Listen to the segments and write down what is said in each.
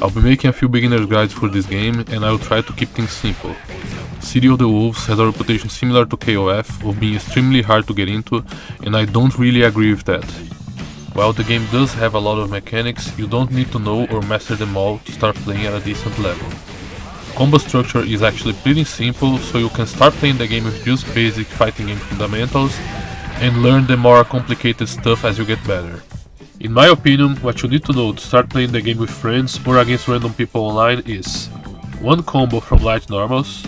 I'll be making a few beginner's guides for this game and I'll try to keep things simple. City of the Wolves has a reputation similar to KOF of being extremely hard to get into, and I don't really agree with that. While the game does have a lot of mechanics, you don't need to know or master them all to start playing at a decent level. Combo structure is actually pretty simple, so you can start playing the game with just basic fighting game fundamentals and learn the more complicated stuff as you get better. In my opinion, what you need to know to start playing the game with friends or against random people online is: 1 combo from light normals,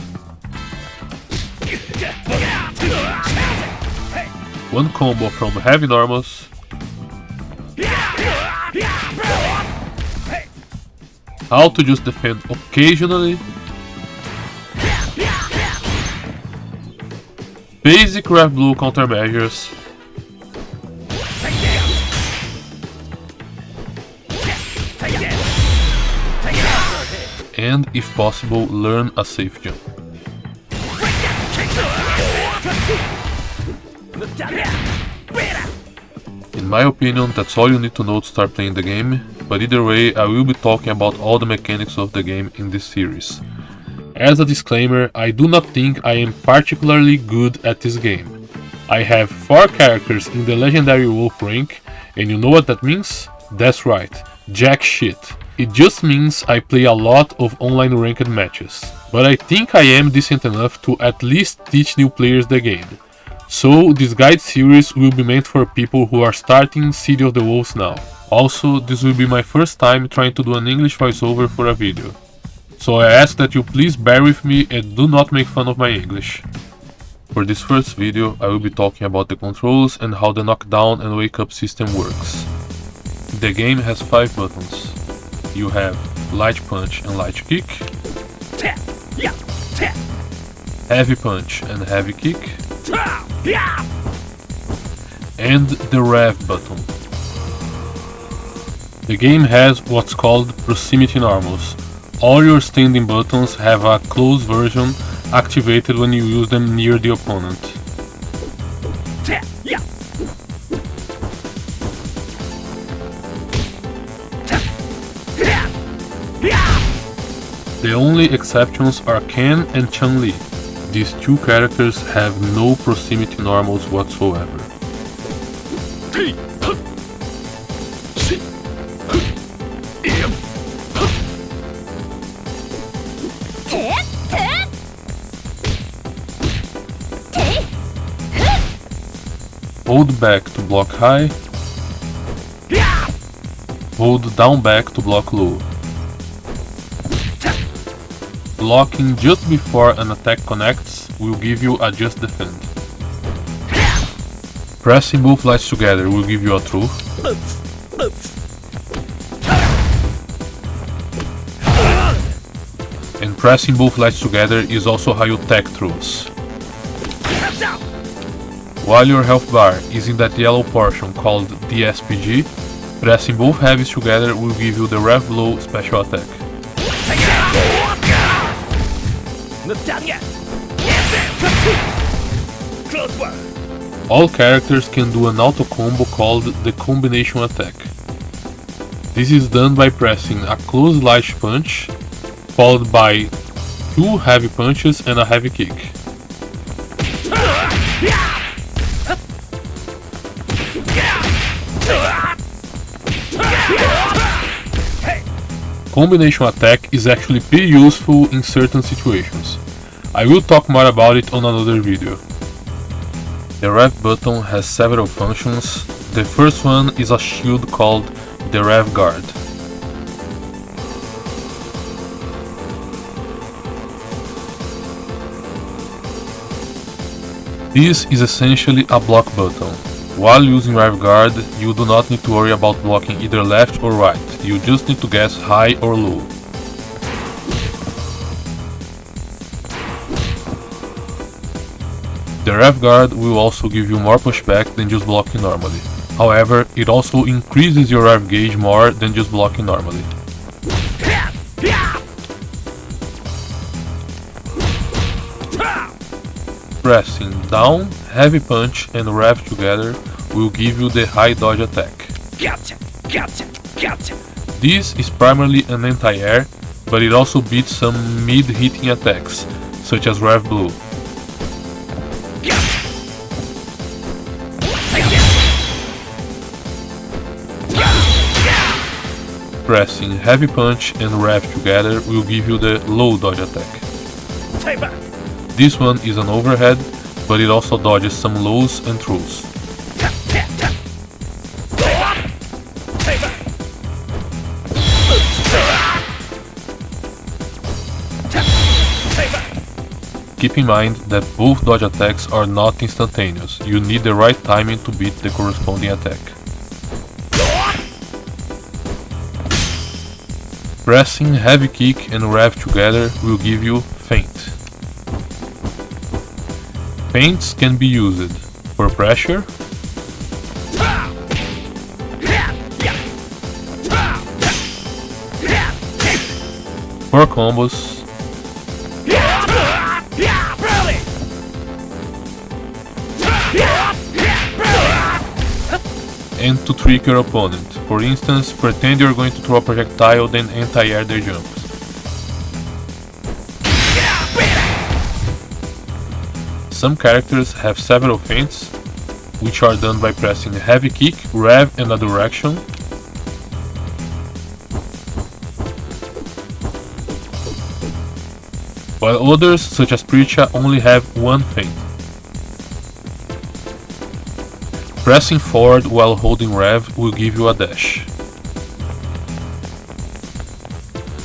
1 combo from heavy normals, how to just defend occasionally, basic REV Blue countermeasures, and if possible, learn a safe jump. In my opinion, that's all you need to know to start playing the game, but either way, I will be talking about all the mechanics of the game in this series. As a disclaimer, I do not think I am particularly good at this game. I have 4 characters in the Legendary Wolf rank, and you know what that means? That's right, jack shit. It just means I play a lot of online ranked matches. But I think I am decent enough to at least teach new players the game. So this guide series will be meant for people who are starting City of the Wolves now. Also, this will be my first time trying to do an English voiceover for a video. So I ask that you please bear with me and do not make fun of my English. For this first video, I will be talking about the controls and how the knockdown and wake up system works. The game has 5 buttons. You have light punch and light kick, heavy punch and heavy kick, and the REV button. The game has what's called proximity normals. All your standing buttons have a close version activated when you use them near the opponent. The only exceptions are Ken and Chun-Li. These 2 characters have no proximity normals whatsoever. Hold back to block high, hold down back to block low. Blocking just before an attack connects will give you a just defend. Pressing both lights together will give you a throw. And pressing both lights together is also how you tech throws. While your health bar is in that yellow portion called the SPG, pressing both heavies together will give you the REV Low special attack. All characters can do an auto combo called the combination attack. This is done by pressing a close light punch, followed by 2 heavy punches and a heavy kick. Combination attack is actually pretty useful in certain situations. I will talk more about it on another video. The REV button has several functions. The first one is a shield called the REV Guard. This is essentially a block button. While using REV Guard, you do not need to worry about blocking either left or right, you just need to guess high or low. The REV Guard will also give you more pushback than just blocking normally. However, it also increases your REV gauge more than just blocking normally. Pressing down, heavy punch and REV together will give you the high dodge attack. This is primarily an anti-air, but it also beats some mid-hitting attacks, such as REV Blue. Pressing Heavy Punch and REV together will give you the low dodge attack. This one is an overhead, but it also dodges some lows and throws. Keep in mind that both dodge attacks are not instantaneous, you need the right timing to beat the corresponding attack. Pressing Heavy Kick and REV together will give you Feint. Feints can be used for pressure, for combos, and to trick your opponent. For instance, pretend you're going to throw a projectile, then anti-air their jump. Some characters have several feints, which are done by pressing Heavy Kick, REV and a direction, while others, such as Preacha, only have one feint. Pressing forward while holding REV will give you a dash.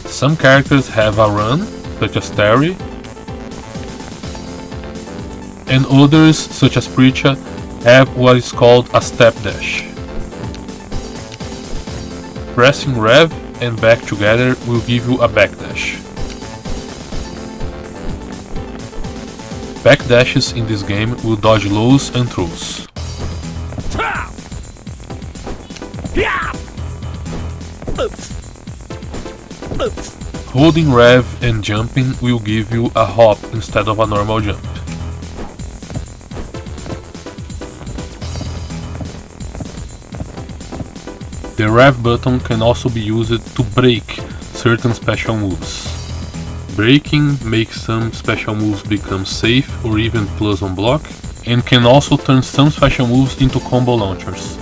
Some characters have a run, such as Terry, and others, such as Preacha, have what is called a step dash. Pressing REV and back together will give you a backdash. Backdashes in this game will dodge lows and throws. Holding REV and jumping will give you a hop instead of a normal jump. The REV button can also be used to break certain special moves. Breaking makes some special moves become safe or even plus on block, and can also turn some special moves into combo launchers.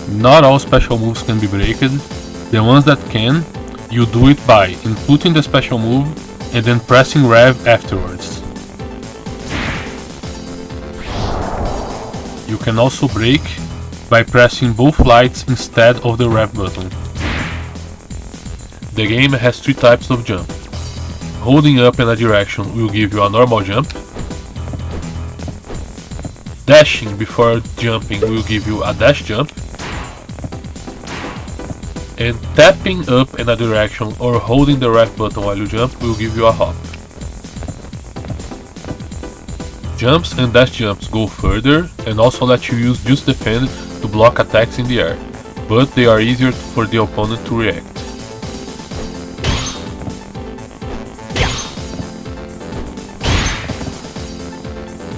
Not all special moves can be breaked. The ones that can, you do it by inputting the special move and then pressing REV afterwards. You can also break by pressing both lights instead of the REV button. The game has three types of jump. Holding up in a direction will give you a normal jump. Dashing before jumping will give you a dash jump. And tapping up in a direction or holding the REV button while you jump will give you a hop. Jumps and dash jumps go further and also let you use just defend to block attacks in the air, but they are easier for the opponent to react.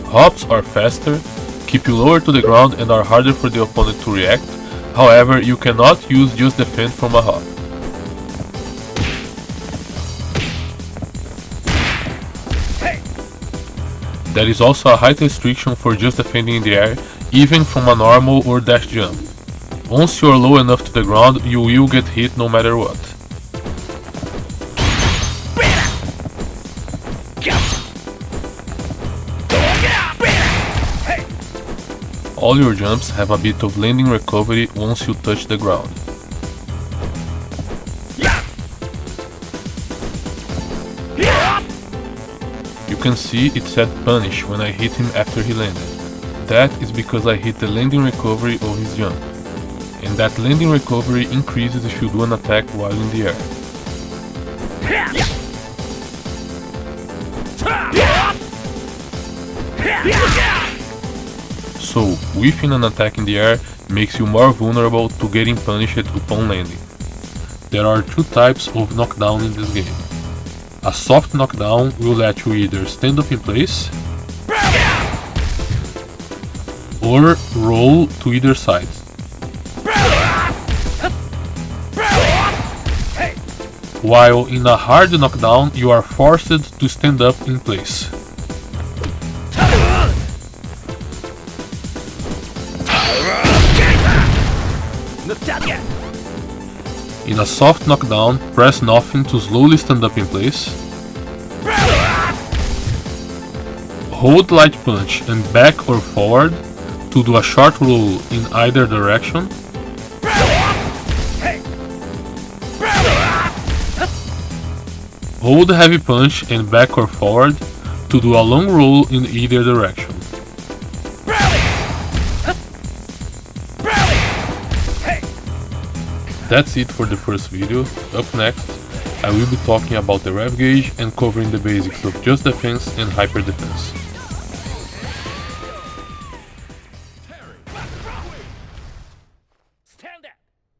Hops are faster, keep you lower to the ground and are harder for the opponent to react. However, you cannot use just defend from a hop. There is also a height restriction for just defending in the air, even from a normal or dash jump. Once you are low enough to the ground, you will get hit no matter what. All your jumps have a bit of landing recovery once you touch the ground. You can see it said punish when I hit him after he landed. That is because I hit the landing recovery of his jump, and that landing recovery increases if you do an attack while in the air. So, whiffing an attack in the air makes you more vulnerable to getting punished upon landing. There are two types of knockdown in this game. A soft knockdown will let you either stand up in place or roll to either side. While in a hard knockdown, you are forced to stand up in place. In a soft knockdown, press nothing to slowly stand up in place. Hold light punch and back or forward to do a short roll in either direction. Hold heavy punch and back or forward to do a long roll in either direction. That's it for the first video. Up next, I will be talking about the REV gauge and covering the basics of just defense and hyper defense.